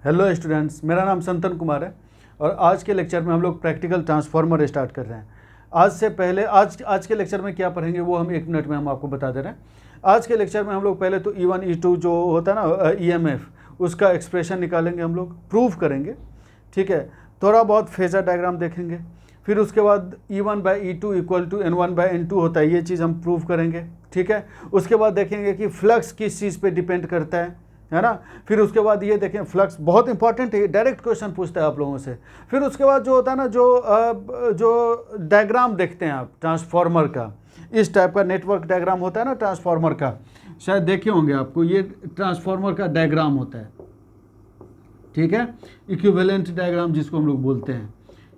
Hello students, मेरा नाम संतन कुमार है और आज के लेक्चर में हम लोग प्रैक्टिकल ट्रांसफार्मर स्टार्ट कर रहे हैं। आज से पहले आज के लेक्चर में क्या पढ़ेंगे वो हम 1 मिनट में हम आपको बता दे रहे हैं। आज के लेक्चर में हम लोग पहले तो E1 E2 जो होता है ना EMF, उसका एक्सप्रेशन निकालेंगे, हम लोग प्रूव करेंगे। ठीक है, थोड़ा बहुत फेजर डायग्राम देखेंगे, फिर उसके बाद E1/E2 इक्वल टू N1/N2 होता है, ये चीज़ हम प्रूव करेंगे। ठीक है, उसके बाद देखेंगे कि फ्लक्स किस चीज़ पे डिपेंड करता है ना। फिर उसके बाद ये देखें, फ्लक्स बहुत इंपॉर्टेंट है, डायरेक्ट क्वेश्चन पूछता है आप लोगों से। फिर उसके बाद जो होता है ना, जो डायग्राम देखते हैं आप ट्रांसफार्मर का, इस टाइप का नेटवर्क डायग्राम होता है ना ट्रांसफार्मर का, शायद देखे होंगे आपको, ये ट्रांसफार्मर का डायग्राम होता है। ठीक है, इक्विवेलेंट डायग्राम जिसको हम लोग बोलते हैं,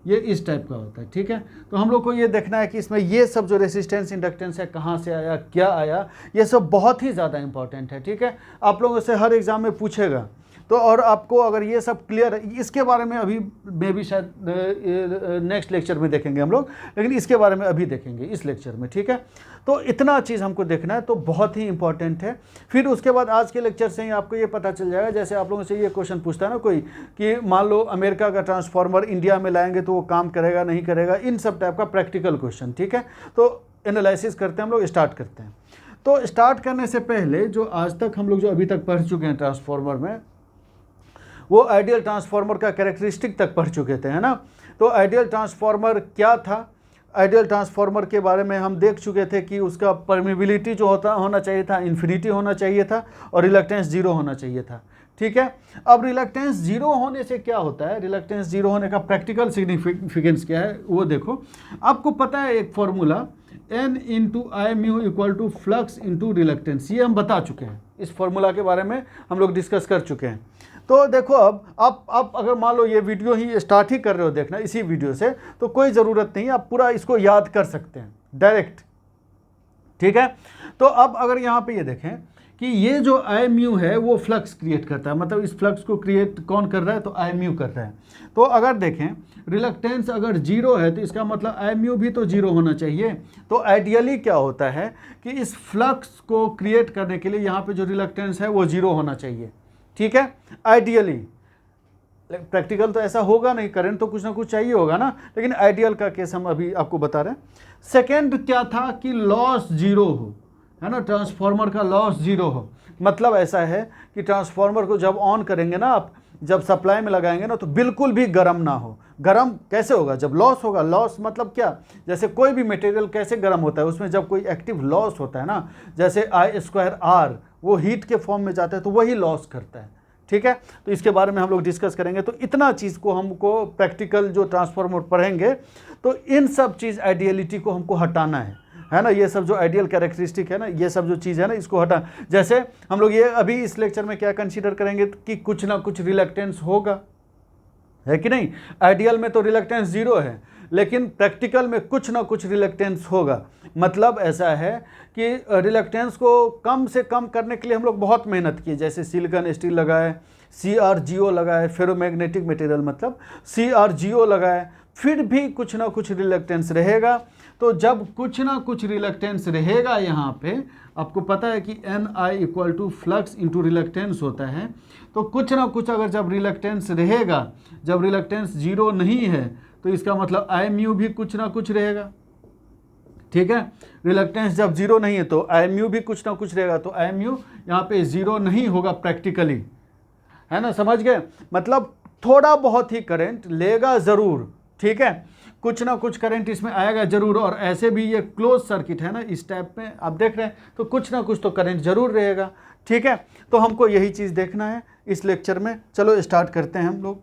ये इस टाइप का होता है। ठीक है, तो हम लोग को ये देखना है कि इसमें ये सब जो रेसिस्टेंस इंडक्टेंस है कहाँ से आया, क्या आया, ये सब बहुत ही ज़्यादा इंपॉर्टेंट है। ठीक है, आप लोगों से हर एग्ज़ाम में पूछेगा, तो और आपको अगर ये सब क्लियर है, इसके बारे में अभी मे भी शायद नेक्स्ट लेक्चर में देखेंगे हम लोग, लेकिन इसके बारे में अभी देखेंगे इस लेक्चर में। ठीक है, तो इतना चीज़ हमको देखना है, तो बहुत ही इंपॉर्टेंट है। फिर उसके बाद आज के लेक्चर से ही आपको ये पता चल जाएगा, जैसे आप लोगों से ये क्वेश्चन पूछता है ना कोई, कि मान लो अमेरिका का ट्रांसफार्मर इंडिया में लाएंगे तो वो काम करेगा नहीं करेगा, इन सब टाइप का प्रैक्टिकल क्वेश्चन। ठीक है, तो एनालिसिस करते हैं हम लोग, स्टार्ट करते हैं। तो स्टार्ट करने से पहले जो आज तक हम लोग जो अभी तक पढ़ चुके हैं ट्रांसफार्मर में, वो आइडियल ट्रांसफार्मर का कैरेक्टरिस्टिक तक पढ़ चुके थे, है ना। तो आइडियल ट्रांसफार्मर क्या था, आइडियल ट्रांसफार्मर के बारे में हम देख चुके थे कि उसका परमिबिलिटी जो होना चाहिए था इन्फिनिटी होना चाहिए था, और रिलक्टेंस 0 होना चाहिए था। ठीक है, अब रिलक्टेंस 0 होने से क्या होता है, रिलक्टेंस 0 होने का प्रैक्टिकल सिग्निफिकेंस क्या है वो देखो। आपको पता है एक formula N × I μ equal to flux into reluctance, ये हम बता चुके हैं, इस फॉर्मूला के बारे में हम लोग डिस्कस कर चुके हैं। तो देखो, अब आप अगर मान लो ये वीडियो ही स्टार्ट ही कर रहे हो देखना इसी वीडियो से, तो कोई ज़रूरत नहीं, आप पूरा इसको याद कर सकते हैं डायरेक्ट। ठीक है, तो अब अगर यहाँ पे ये देखें कि ये जो I μ है वो फ्लक्स क्रिएट करता है, मतलब इस फ्लक्स को क्रिएट कौन कर रहा है, तो I μ कर रहा है। तो अगर देखें रिलक्टेंस अगर 0 है तो इसका मतलब I μ भी तो 0 होना चाहिए। तो आइडियली क्या होता है कि इस फ्लक्स को क्रिएट करने के लिए यहाँ पे जो रिलक्टेंस है वो 0 होना चाहिए। ठीक है, आइडियली। प्रैक्टिकल तो ऐसा होगा नहीं, करंट तो कुछ ना कुछ चाहिए होगा ना, लेकिन आइडियल का केस हम अभी आपको बता रहे हैं। सेकेंड क्या था कि लॉस 0 हो, है ना, ट्रांसफार्मर का लॉस 0 हो। मतलब ऐसा है कि ट्रांसफार्मर को जब ऑन करेंगे ना आप, जब सप्लाई में लगाएंगे ना, तो बिल्कुल भी गर्म ना हो। गर्म कैसे होगा, जब लॉस होगा। लॉस मतलब क्या, जैसे कोई भी मटेरियल कैसे गर्म होता है, उसमें जब कोई एक्टिव लॉस होता है ना, जैसे I²R वो हीट के फॉर्म में जाता है, तो वही लॉस करता है। ठीक है, तो इसके बारे में हम लोग डिस्कस करेंगे। तो इतना चीज़ को हमको प्रैक्टिकल जो ट्रांसफार्मर पढ़ेंगे, तो इन सब चीज़ आइडियलिटी को हमको हटाना है ना। ये सब जो आइडियल कैरेक्टरिस्टिक है ना, ये सब जो चीज़ है ना, इसको हटा। जैसे हम लोग ये अभी इस लेक्चर में क्या कंसीडर करेंगे कि कुछ ना कुछ रिलक्टेंस होगा, है कि नहीं। आइडियल में तो रिलक्टेंस 0 है, लेकिन प्रैक्टिकल में कुछ ना कुछ रिलक्टेंस होगा। मतलब ऐसा है कि रिलक्टेंस को कम से कम करने के लिए हम लोग बहुत मेहनत की, जैसे सिलिकॉन स्टील लगाए, CRGO लगाए, फेरोमैग्नेटिक मटेरियल मतलब CRGO लगाए, फिर भी कुछ ना कुछ रिलक्टेंस रहेगा। तो जब कुछ ना कुछ रिलक्टेंस रहेगा, यहाँ पे आपको पता है कि NI equal to flux into reluctance होता है, तो कुछ ना कुछ अगर जब रिलक्टेंस रहेगा, जब रिलक्टेंस 0 नहीं है, तो इसका मतलब I μ भी कुछ ना कुछ रहेगा। ठीक है, रिलक्टेंस जब 0 नहीं है तो I μ भी कुछ ना कुछ रहेगा, तो I μ यहाँ पे 0 नहीं होगा प्रैक्टिकली, है ना, समझ गए। मतलब थोड़ा बहुत ही करंट लेगा ज़रूर। ठीक है, कुछ ना कुछ करंट इसमें आएगा ज़रूर, और ऐसे भी ये क्लोज सर्किट है ना, इस टाइप में आप देख रहे हैं, तो कुछ ना कुछ तो करंट ज़रूर रहेगा। ठीक है, तो हमको यही चीज़ देखना है इस लेक्चर में। चलो स्टार्ट करते हैं हम लोग।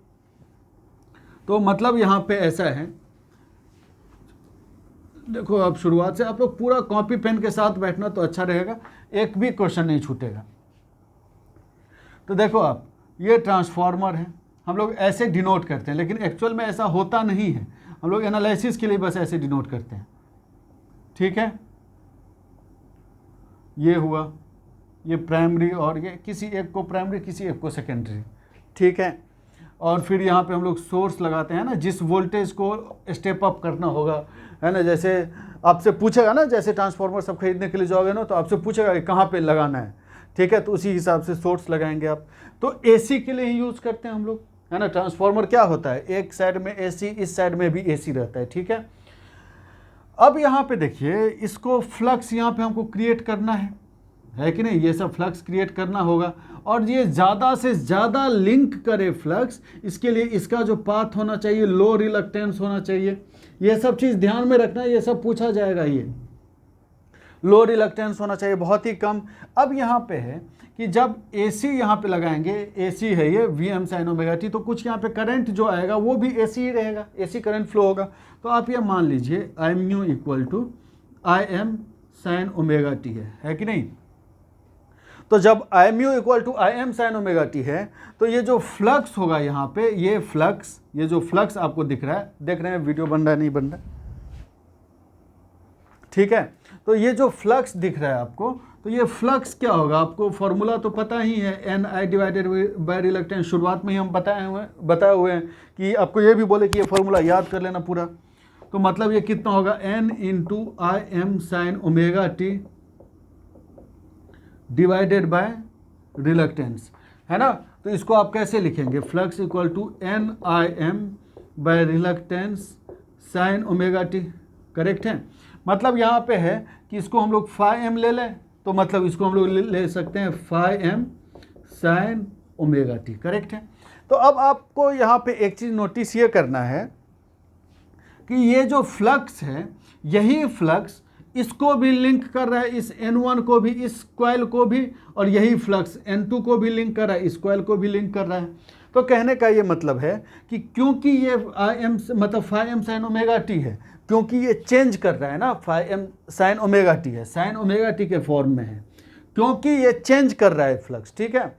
तो मतलब यहाँ पे ऐसा है, देखो अब शुरुआत से आप लोग पूरा कॉपी पेन के साथ बैठना तो अच्छा रहेगा, एक भी क्वेश्चन नहीं छूटेगा। तो देखो आप, ये ट्रांसफार्मर है, हम लोग ऐसे डिनोट करते हैं, लेकिन एक्चुअल में ऐसा होता नहीं है, हम लोग एनालिसिस के लिए बस ऐसे डिनोट करते हैं। ठीक है, ये हुआ, ये प्राइमरी, और ये किसी एक को प्राइमरी, किसी एक को सेकेंडरी। ठीक है, और फिर यहाँ पे हम लोग सोर्स लगाते हैं ना, जिस वोल्टेज को स्टेप अप करना होगा, है ना। जैसे आपसे पूछेगा ना, जैसे ट्रांसफार्मर सब खरीदने के लिए जाओगे ना, तो आपसे पूछेगा कि कहाँ पे लगाना है। ठीक है, तो उसी हिसाब से सोर्स लगाएंगे आप। तो एसी के लिए ही यूज़ करते हैं हम लोग, है ना। ट्रांसफार्मर क्या होता है, एक साइड में एसी, इस साइड में भी एसी रहता है, ठीक है। अब यहाँ पे देखिए, इसको फ्लक्स यहाँ पे हमको क्रिएट करना है कि नहीं, ये सब फ्लक्स क्रिएट करना होगा, और ये ज़्यादा से ज़्यादा लिंक करे फ्लक्स, इसके लिए इसका जो पाथ होना चाहिए लो रिलक्टेंस होना चाहिए। ये सब चीज़ ध्यान में रखना, ये सब पूछा जाएगा। ये लो रिलक्टेंस होना चाहिए, बहुत ही कम। अब यहाँ पे है कि जब AC यहाँ पे लगाएंगे, AC है ये Vm sin ओमेगा t, तो कुछ यहाँ पे करंट जो आएगा वो भी AC ही रहेगा, AC करंट फ्लो होगा। तो आप ये मान लीजिए Imu equal to Im sin omega t है कि नहीं। तो जब Imu equal to Im sin omega t है, तो ये जो फ्लक्स होगा यहाँ पे, ये फ्लक्स, ये जो फ्लक्स आपको दिख रहा है, देख रहे हैं वीडियो बन रहा है नहीं बन रहा है, ठीक है। तो ये जो फ्लक्स दिख रहा है आपको, तो ये फ्लक्स क्या होगा, आपको फॉर्मूला तो पता ही है, NI डिवाइडेड बाय रिलक्टेंस। शुरुआत में ही हम बताए हुए हैं कि आपको ये भी बोले कि ये फॉर्मूला याद कर लेना पूरा। तो मतलब ये कितना होगा, N into Im sine omega t divided by reluctance, है ना। तो इसको आप कैसे लिखेंगे, flux equal to NIm by reluctance sine omega t, correct है। मतलब यहाँ पे है कि इसको हम लोग φm ले लें, तो मतलब इसको हम लोग ले सकते हैं φm sign omega t, correct है। तो अब आपको यहाँ पे एक चीज़ नोटिस ये करना है कि ये जो फ्लक्स है, यही फ्लक्स इसको भी लिंक कर रहा है, इस N1 को भी, इस कॉइल को भी, और यही फ्लक्स N2 को भी लिंक कर रहा है, इस कॉइल को भी लिंक कर रहा है। तो कहने का ये मतलब है कि क्योंकि ये Im मतलब φm साइन ओमेगा t है, क्योंकि ये चेंज कर रहा है ना, φm साइन ओमेगा t है, साइन ओमेगा t के फॉर्म में है, क्योंकि ये चेंज कर रहा है फ्लक्स, ठीक है।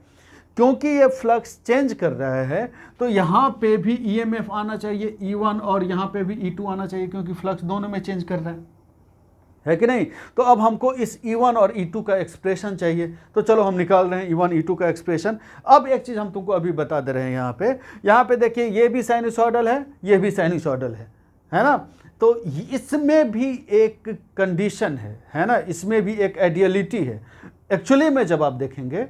क्योंकि ये फ्लक्स चेंज कर रहा है, तो यहाँ पे भी EMF आना चाहिए E1, और यहाँ पे भी E2 आना चाहिए, क्योंकि फ्लक्स दोनों में चेंज कर रहा है कि नहीं। तो अब हमको इस E1 और E2 का एक्सप्रेशन चाहिए, तो चलो हम निकाल रहे हैं E1 E2 का एक्सप्रेशन। अब एक चीज़ हम तुमको अभी बता दे रहे हैं, यहाँ पे देखिए, ये भी साइनसॉइडल है, ये भी साइनसॉइडल है ना। तो इसमें भी एक कंडीशन है ना, इसमें भी एक आइडियलिटी है। एक्चुअली में जब आप देखेंगे,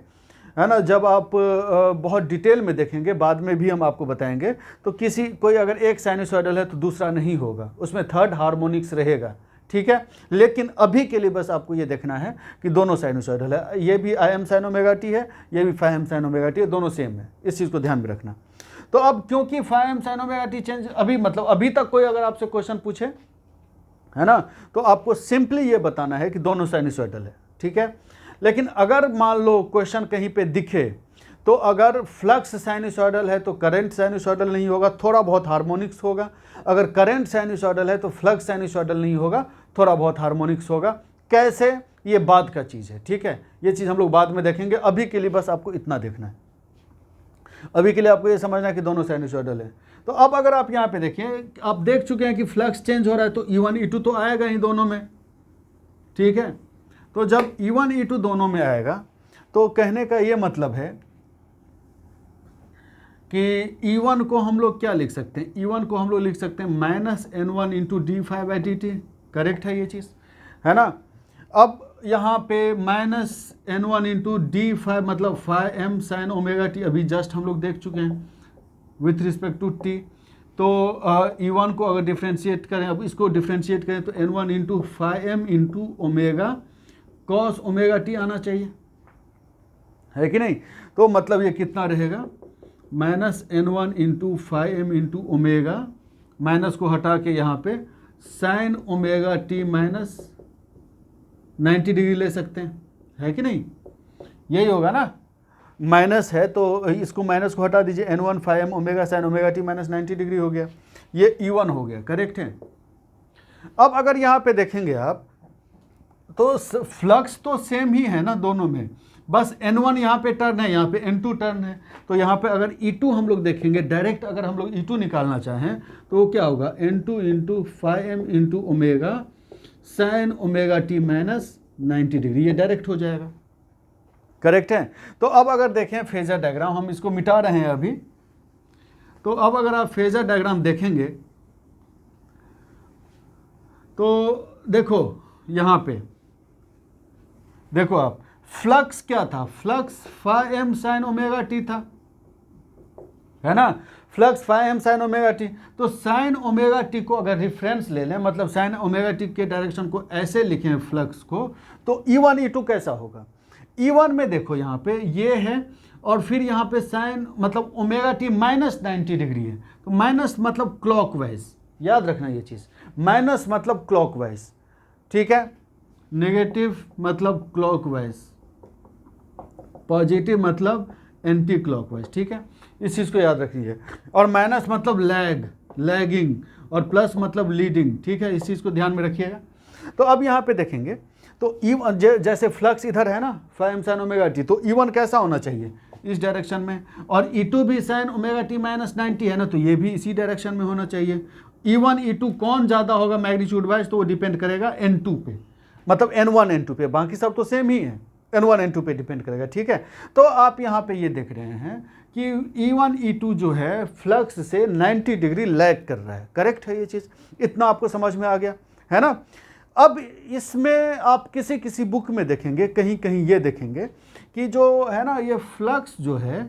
है ना, जब आप बहुत डिटेल में देखेंगे, बाद में भी हम आपको बताएंगे, तो कोई अगर एक साइनसॉइडल है तो दूसरा नहीं होगा, उसमें थर्ड हार्मोनिक्स रहेगा, ठीक है। लेकिन अभी के लिए बस आपको ये देखना है कि दोनों साइनसॉइडल है, ये भी Im sin ओमेगा t है, ये भी φm sin ओमेगा t है, दोनों सेम है, इस चीज़ को ध्यान में रखना। तो अब क्योंकि φm sin omega t change, अभी तक कोई अगर आपसे क्वेश्चन पूछे, है ना, तो आपको सिंपली ये बताना है कि दोनों साइनसॉइडल है, ठीक है। लेकिन अगर मान लो क्वेश्चन कहीं पे दिखे, तो अगर फ्लक्स साइनसॉइडल है तो करंट साइनसॉइडल नहीं होगा, थोड़ा बहुत हार्मोनिक्स होगा। अगर करंट साइनसॉइडल है तो फ्लक्स साइनसॉइडल नहीं होगा, थोड़ा बहुत हार्मोनिक्स होगा। कैसे, ये बाद का चीज़ है, ठीक है। ये चीज़ हम लोग बाद में देखेंगे, अभी के लिए बस आपको इतना देखना है, अभी के लिए आपको ये समझना है कि दोनों साइनसॉइडल है। तो अब अगर आप यहाँ पे देखें, आप देख चुके हैं कि फ्लक्स चेंज हो रहा है, तो E1 E2 तो आएगा ही दोनों में, ठीक है। तो जब E1 E2 दोनों में आएगा, तो कहने का ये मतलब है कि E1 को हम लोग क्या लिख सकते हैं, E1 को हम लोग लिख सकते हैं -N1 इंटू d∅dt, करेक्ट है ये चीज़, है ना। अब यहाँ पे -N1 इंटू d∅ मतलब φm sin ओमेगा t, अभी जस्ट हम लोग देख चुके हैं विथ रिस्पेक्ट टू t। तो E1 को अगर डिफ्रेंशिएट करें, अब इसको डिफ्रेंशिएट करें, तो N1 into φm into omega cos omega t आना चाहिए, है कि नहीं। तो मतलब ये कितना रहेगा, -N1 into φm into omega, minus को हटा के यहाँ पे sign omega t minus 90 degree ले सकते हैं, है कि नहीं, यही होगा ना। माइनस है तो इसको माइनस को हटा दीजिए, N1 φm omega sine omega t minus 90 degree हो गया, ये E1 हो गया, करेक्ट है। अब अगर यहाँ पे देखेंगे आप, तो फ्लक्स तो सेम ही है ना दोनों में, बस N1 यहाँ पे टर्न है, यहाँ पे N2 टर्न है। तो यहाँ पे अगर E2 हम लोग देखेंगे डायरेक्ट, अगर हम लोग E2 निकालना चाहें, तो वो क्या होगा, N2 into φm into omega sine omega t minus 90 degree, ये डायरेक्ट हो जाएगा, करेक्ट है। तो अब अगर देखें फेजर डायग्राम, हम इसको मिटा रहे हैं अभी, तो अब अगर आप फेजर डायग्राम देखेंगे, तो देखो यहाँ पे देखो आप, फ्लक्स क्या था, flux phi M sine omega T था, है ना, flux phi M sine omega T. तो साइन ओमेगा टी को अगर रेफरेंस ले लें, मतलब साइन ओमेगा टी के डायरेक्शन को ऐसे लिखें फ्लक्स को, तो E1 E2 कैसा होगा। E1 में देखो यहाँ पे ये है, और फिर यहाँ पे साइन मतलब ओमेगा टी माइनस 90 डिग्री है, तो माइनस मतलब क्लॉकवाइज, याद रखना ये चीज़, माइनस मतलब क्लॉकवाइज, ठीक है, नेगेटिव मतलब क्लॉकवाइज, पॉजिटिव मतलब एंटी क्लॉकवाइज, ठीक है, इस चीज़ को याद रखिए। और माइनस मतलब लैगिंग, और प्लस मतलब लीडिंग, ठीक है, इस चीज़ को ध्यान में रखिएगा। तो अब यहाँ पे देखेंगे तो जैसे फ्लक्स इधर है ना phi M sine omega T, तो E1 कैसा होना चाहिए, इस डायरेक्शन में, और E2 भी साइन ओमेगा टी माइनस 90 है ना, तो ये भी इसी डायरेक्शन में होना चाहिए। E1 E2 कौन ज़्यादा होगा मैग्नीट्यूड वाइज, तो वो डिपेंड करेगा N2 पे, मतलब N1 N2 पे, बाकी सब तो सेम ही है, N1 N2 पे डिपेंड करेगा, ठीक है। तो आप यहाँ पे ये देख रहे हैं कि E1 E2 जो है फ्लक्स से 90 डिग्री लैग कर रहा है, करेक्ट है ये चीज़, इतना आपको समझ में आ गया, है ना। अब इसमें आप किसी किसी बुक में देखेंगे, कहीं कहीं ये देखेंगे कि जो है ना ये फ्लक्स जो है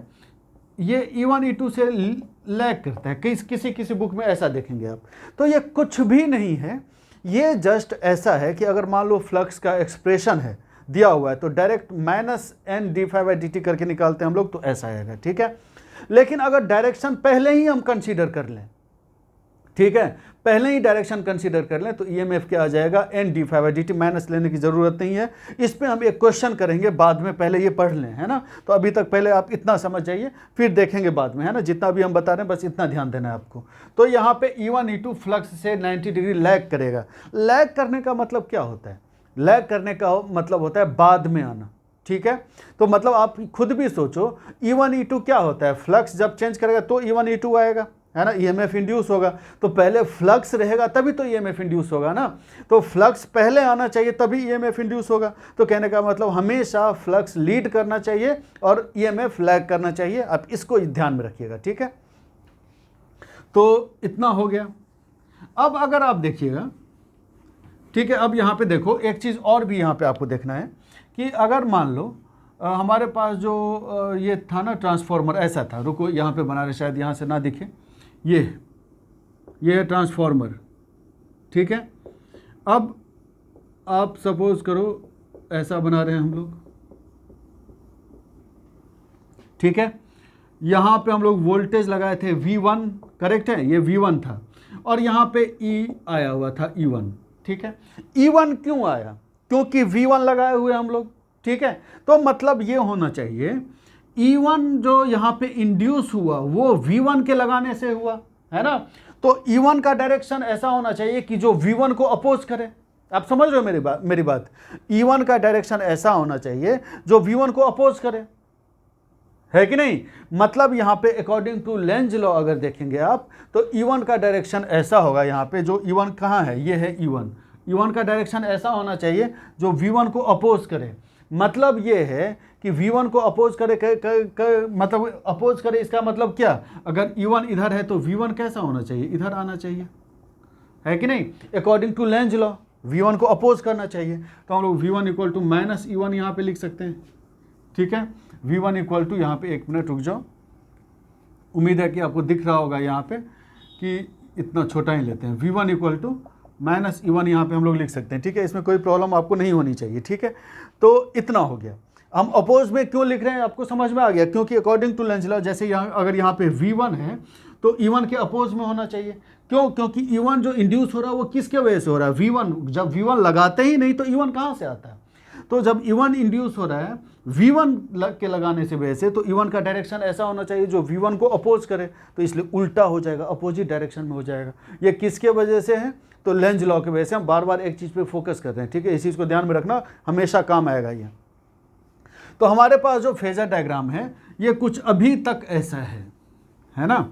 ये E1 E2 से लैग करता है, किसी किसी बुक में ऐसा देखेंगे आप। तो ये कुछ भी नहीं है, ये जस्ट ऐसा है कि अगर मान लो फ्लक्स का एक्सप्रेशन है दिया हुआ है, तो direct minus N D phi by D T करके निकालते हैं हम लोग, तो ऐसा आएगा, ठीक है। लेकिन अगर डायरेक्शन पहले ही हम कंसीडर कर लें, ठीक है, पहले ही डायरेक्शन कंसीडर कर लें, तो EMF क्या आ जाएगा, N D phi by D T, minus लेने की ज़रूरत नहीं है। इस पर हम एक क्वेश्चन करेंगे बाद में, पहले ये पढ़ लें, है ना। तो अभी तक पहले आप इतना समझ जाइए, फिर देखेंगे बाद में, है ना, जितना भी हम बता रहे हैं बस इतना ध्यान देना है आपको। तो यहाँ पे E1 E2 फ्लक्स से 90 डिग्री लैग करेगा। लैग करने का मतलब क्या होता है, लैग करने का मतलब होता है बाद में आना, ठीक है। तो मतलब आप खुद भी सोचो, E1 E2 क्या होता है, फ्लक्स जब चेंज करेगा तो E1 E2 आएगा, है ना, EMF इंड्यूस होगा। तो पहले फ्लक्स रहेगा तभी तो EMF इंड्यूस होगा ना, तो फ्लक्स पहले आना चाहिए तभी EMF इंड्यूस होगा। तो कहने का मतलब हमेशा फ्लक्स लीड करना चाहिए और EMF लैग करना चाहिए, आप इसको ध्यान में रखिएगा, ठीक है। तो इतना हो गया। अब अगर आप देखिएगा, ठीक है, अब यहाँ पे देखो एक चीज़ और भी यहाँ पे आपको देखना है कि अगर मान लो हमारे पास जो ये था ना ट्रांसफार्मर, ऐसा था, रुको यहाँ पे बना रहे, शायद यहाँ से ना दिखे, ये है ट्रांसफार्मर, ठीक है। अब आप सपोज करो ऐसा बना रहे हैं हम लोग, ठीक है, यहाँ पे हम लोग वोल्टेज लगाए थे V1, करेक्ट है, ये V1 था, और यहाँ पे E आया हुआ था E1, ठीक है। E1 क्यों आया, क्योंकि V1 लगाए हुए हम लोग, ठीक है। तो मतलब ये होना चाहिए E1 जो यहाँ पे इंड्यूस हुआ वो V1 के लगाने से हुआ, है ना। तो E1 का डायरेक्शन ऐसा होना चाहिए कि जो V1 को अपोज करे, आप समझ रहे हो मेरी बात। E1 का डायरेक्शन ऐसा होना चाहिए जो V1 को अपोज करे, है कि नहीं। मतलब यहाँ पे अकॉर्डिंग टू लेंज लॉ अगर देखेंगे आप, तो E1 का डायरेक्शन ऐसा होगा, यहाँ पे जो E1 कहाँ है, ये है E1 का डायरेक्शन ऐसा होना चाहिए जो V1 को अपोज करे। मतलब ये है कि V1 को अपोज करे मतलब अपोज करे, इसका मतलब क्या, अगर E1 इधर है तो V1 कैसा होना चाहिए, इधर आना चाहिए, है कि नहीं। According to Lenz law V1 को अपोज करना चाहिए, तो हम लोग V1 equal to minus E1 यहाँ पे लिख सकते हैं, ठीक है। V1 इक्वल टू, यहाँ पे एक मिनट रुक जाओ, उम्मीद है कि आपको दिख रहा होगा यहाँ पे कि इतना छोटा ही लेते हैं, V1 equal to minus E1 यहाँ पे हम लोग लिख सकते हैं, ठीक है। इसमें कोई प्रॉब्लम आपको नहीं होनी चाहिए, ठीक है। तो इतना हो गया। हम अपोज में क्यों लिख रहे हैं आपको समझ में आ गया, क्योंकि अकॉर्डिंग टू लेंज लॉ जैसे यहाँ अगर यहाँ पे V1 है तो E1 के अपोज में होना चाहिए। क्यों, क्योंकि E1 जो इंड्यूस हो रहा है वो किसके वजह से हो रहा है, V1। जब V1 लगाते ही नहीं तो E1 कहाँ से आता है। तो जब E1 इंड्यूस हो रहा है V1 के लगाने से वजह से, तो E1 का डायरेक्शन ऐसा होना चाहिए जो V1 को अपोज करे, तो इसलिए उल्टा हो जाएगा, अपोजिट डायरेक्शन में हो जाएगा। ये किसके वजह से है, तो लेंज लॉ की वजह से। हम बार बार एक चीज़ पे फोकस करते हैं, ठीक है, इस चीज़ को ध्यान में रखना, हमेशा काम आएगा ये। तो हमारे पास जो फेजर डायग्राम है ये कुछ अभी तक ऐसा है ना।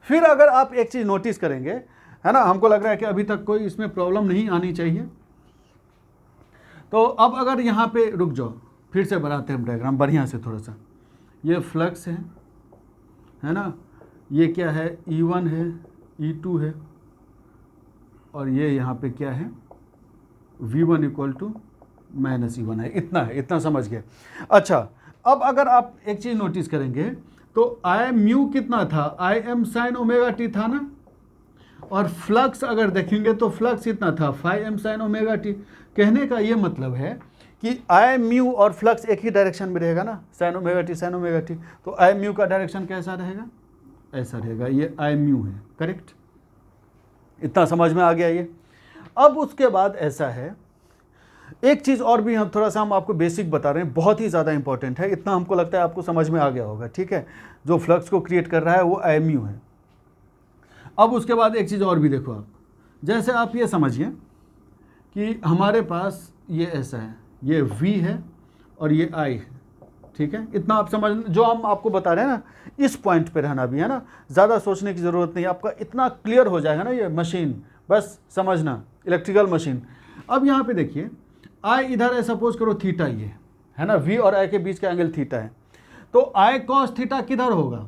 फिर अगर आप एक चीज़ नोटिस करेंगे, है ना, हमको लग रहा है कि अभी तक कोई इसमें प्रॉब्लम नहीं आनी चाहिए। तो अब अगर यहाँ पे रुक जाओ, फिर से बनाते हैं हम डायग्राम बढ़िया से थोड़ा सा। ये फ्लक्स है ना, ये क्या है, E1 है, E2 है, और ये यहाँ पे क्या है, V1 इक्वल टू -E1 है, इतना है, इतना समझ गए। अच्छा, अब अगर आप एक चीज़ नोटिस करेंगे तो आई म्यू कितना था, I am sine omega T था ना, और फ्लक्स अगर देखेंगे तो फ्लक्स इतना था 5m साइन ओमेगा टी। कहने का ये मतलब है कि आई म्यू और फ्लक्स एक ही डायरेक्शन में रहेगा ना, साइन ओमेगा टी, तो आई म्यू का डायरेक्शन कैसा रहेगा, ऐसा रहेगा, ये आई म्यू है, करेक्ट। इतना समझ में आ गया ये। अब उसके बाद ऐसा है, एक चीज़ और भी हम थोड़ा सा हम आपको बेसिक बता रहे हैं, बहुत ही ज़्यादा इंपॉर्टेंट है, इतना हमको लगता है आपको समझ में आ गया होगा, ठीक है। जो फ्लक्स को क्रिएट कर रहा है वो आई म्यू है। अब उसके बाद एक चीज़ और भी देखो आप, जैसे आप ये समझिए कि हमारे पास ये ऐसा है, ये V है और ये I है, ठीक है। इतना आप समझ, जो हम आपको बता रहे हैं ना, इस पॉइंट पे रहना भी है ना, ज़्यादा सोचने की ज़रूरत नहीं, आपका इतना क्लियर हो जाएगा ना ये मशीन, बस समझना, इलेक्ट्रिकल मशीन। अब यहाँ पे देखिए, I इधर है, सपोज करो थीटा ये है ना, V और I के बीच का एंगल थीटा है, तो I cos थीटा किधर होगा,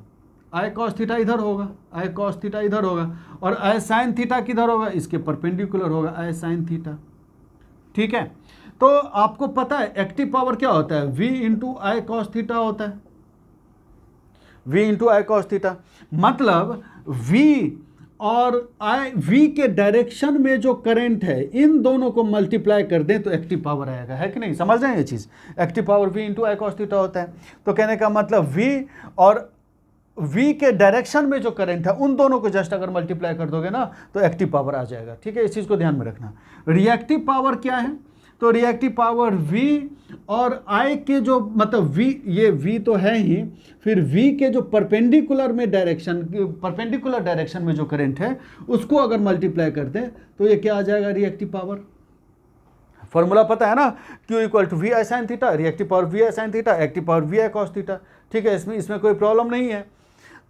आई कॉस थीटा इधर होगा, आई कॉस थीटा इधर होगा, और आई साइन थीटा किधर होगा, इसके परपेंडिकुलर होगा, आई साइन थीटा, ठीक है। तो आपको पता है एक्टिव पावर क्या होता है, V इंटू आई कॉस थीटा होता है, V इंटू आई कॉस थीटा। मतलब V और V के डायरेक्शन में जो करंट है, इन दोनों को मल्टीप्लाई कर दें तो एक्टिव पावर आएगा, है कि नहीं, समझ रहे हैं ये चीज़। एक्टिव पावर V इंटू आई कॉस थीटा होता है। तो कहने का मतलब V और V के डायरेक्शन में जो करंट है, उन दोनों को जस्ट अगर मल्टीप्लाई कर दोगे ना तो एक्टिव पावर आ जाएगा, ठीक है। इस चीज़ को ध्यान में रखना। रिएक्टिव पावर क्या है, तो रिएक्टिव पावर V और I के जो, मतलब V, ये V तो है ही, फिर V के जो परपेंडिकुलर डायरेक्शन में जो करंट है उसको अगर मल्टीप्लाई कर दें तो ये क्या आ जाएगा, रिएक्टिव पावर। फॉर्मूला पता है ना, Q equal to V I sine theta, reactive power V I sine theta, active power V I cos theta, ठीक है। इसमें कोई प्रॉब्लम नहीं है।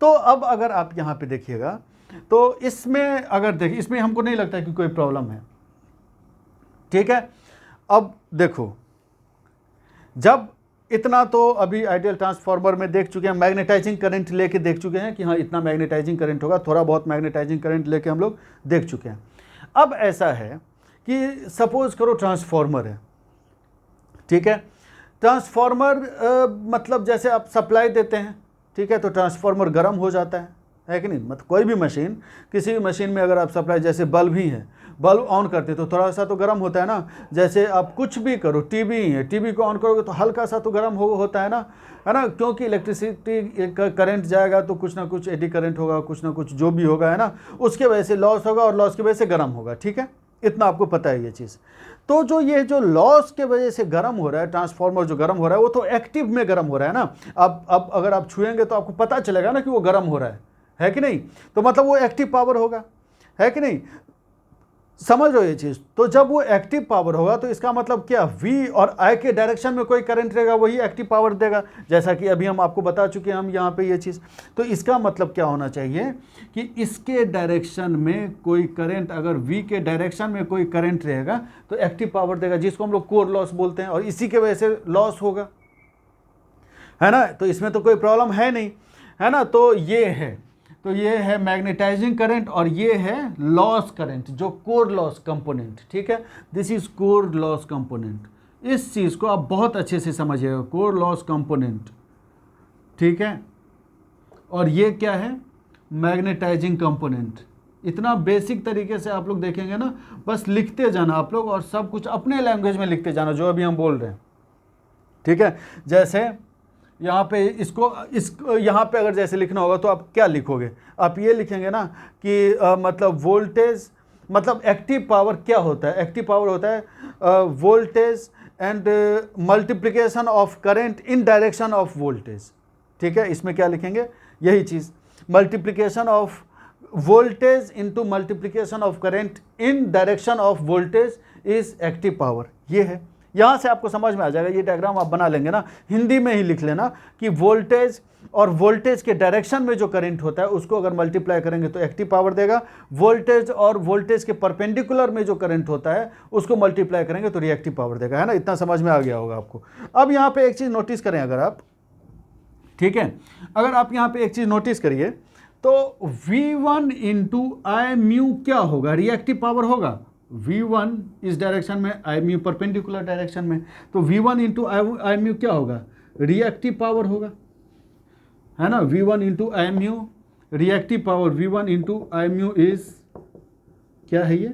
तो अब अगर आप यहाँ पे देखिएगा तो इसमें अगर देखिए, इसमें हमको नहीं लगता कि कोई प्रॉब्लम है, ठीक है। अब देखो, जब इतना तो अभी आइडियल ट्रांसफार्मर में देख चुके हैं, मैग्नेटाइजिंग करंट लेके देख चुके हैं कि हाँ इतना मैग्नेटाइजिंग करंट होगा, थोड़ा बहुत मैग्नेटाइजिंग करंट लेके हम लोग देख चुके हैं। अब ऐसा है कि सपोज करो ट्रांसफार्मर है, ठीक है। ट्रांसफार्मर मतलब जैसे आप सप्लाई देते हैं, ठीक है, तो ट्रांसफार्मर गर्म हो जाता है कि नहीं। मतलब कोई भी मशीन, किसी भी मशीन में अगर आप सप्लाई, जैसे बल्ब ही है, बल्ब ऑन करते तो थोड़ा सा तो गर्म होता है ना। जैसे आप कुछ भी करो, टीवी है, टीवी को ऑन करोगे तो हल्का सा तो गर्म होता है ना, क्योंकि इलेक्ट्रिसिटी का करंट जाएगा तो कुछ ना कुछ एडी करंट होगा, कुछ ना कुछ जो भी होगा, है ना, उसके वजह से लॉस होगा और लॉस की वजह से गर्म होगा, ठीक है। इतना आपको पता है ये चीज़। तो जो लॉस के वजह से गर्म हो रहा है, ट्रांसफार्मर जो गर्म हो रहा है, वो तो एक्टिव में गर्म हो रहा है ना। अब अगर आप छुएंगे तो आपको पता चलेगा ना कि वो गर्म हो रहा है कि नहीं। तो मतलब वो एक्टिव पावर होगा, है कि नहीं, समझ रहे हो ये चीज़। तो जब वो एक्टिव पावर होगा तो इसका मतलब क्या, V और I के डायरेक्शन में कोई करंट रहेगा वही एक्टिव पावर देगा, जैसा कि अभी हम आपको बता चुके हैं हम यहाँ पे ये चीज़। तो इसका मतलब क्या होना चाहिए कि इसके डायरेक्शन में कोई करंट, अगर V के डायरेक्शन में कोई करंट रहेगा तो एक्टिव पावर देगा, जिसको हम लोग कोर लॉस बोलते हैं, और इसी के वजह से लॉस होगा, है ना। तो इसमें तो कोई प्रॉब्लम है नहीं, है ना। तो ये है मैग्नेटाइजिंग करंट और ये है लॉस करंट, जो कोर लॉस कंपोनेंट, ठीक है। This is core loss component. इस चीज़ को आप बहुत अच्छे से समझिएगा, कोर लॉस कंपोनेंट, ठीक है। और ये क्या है, मैग्नेटाइजिंग कंपोनेंट। इतना बेसिक तरीके से आप लोग देखेंगे ना, बस लिखते जाना आप लोग, और सब कुछ अपने लैंग्वेज में लिखते जाना जो अभी हम बोल रहे हैं, ठीक है। जैसे यहाँ पे इसको यहाँ पे अगर जैसे लिखना होगा तो आप क्या लिखोगे, आप ये लिखेंगे ना कि मतलब वोल्टेज, मतलब एक्टिव पावर क्या होता है, एक्टिव पावर होता है voltage and multiplication of current in direction of voltage, ठीक है। इसमें क्या लिखेंगे, यही चीज़, multiplication of voltage into multiplication of current in direction of voltage is active power. ये है, यहाँ से आपको समझ में आ जाएगा। ये डायग्राम आप बना लेंगे ना, हिंदी में ही लिख लेना कि वोल्टेज और वोल्टेज के डायरेक्शन में जो करंट होता है उसको अगर मल्टीप्लाई करेंगे तो एक्टिव पावर देगा, वोल्टेज और वोल्टेज के परपेंडिकुलर में जो करंट होता है उसको मल्टीप्लाई करेंगे तो रिएक्टिव पावर देगा, है ना। इतना समझ में आ गया होगा आपको। अब यहाँ पे एक चीज़ नोटिस करें अगर आप, ठीक है, अगर आप यहाँ पे एक चीज़ नोटिस करिए तो V1 इंटू आई म्यू क्या होगा, रिएक्टिव पावर होगा, V1 इस डायरेक्शन में, आई म्यू परपेंडिकुलर डायरेक्शन में, तो V1 इंटू आई म्यू क्या होगा, रिएक्टिव पावर होगा, है ना। V1 इंटू I mu reactive power, V1 इंटू आई म्यू इज क्या है ये,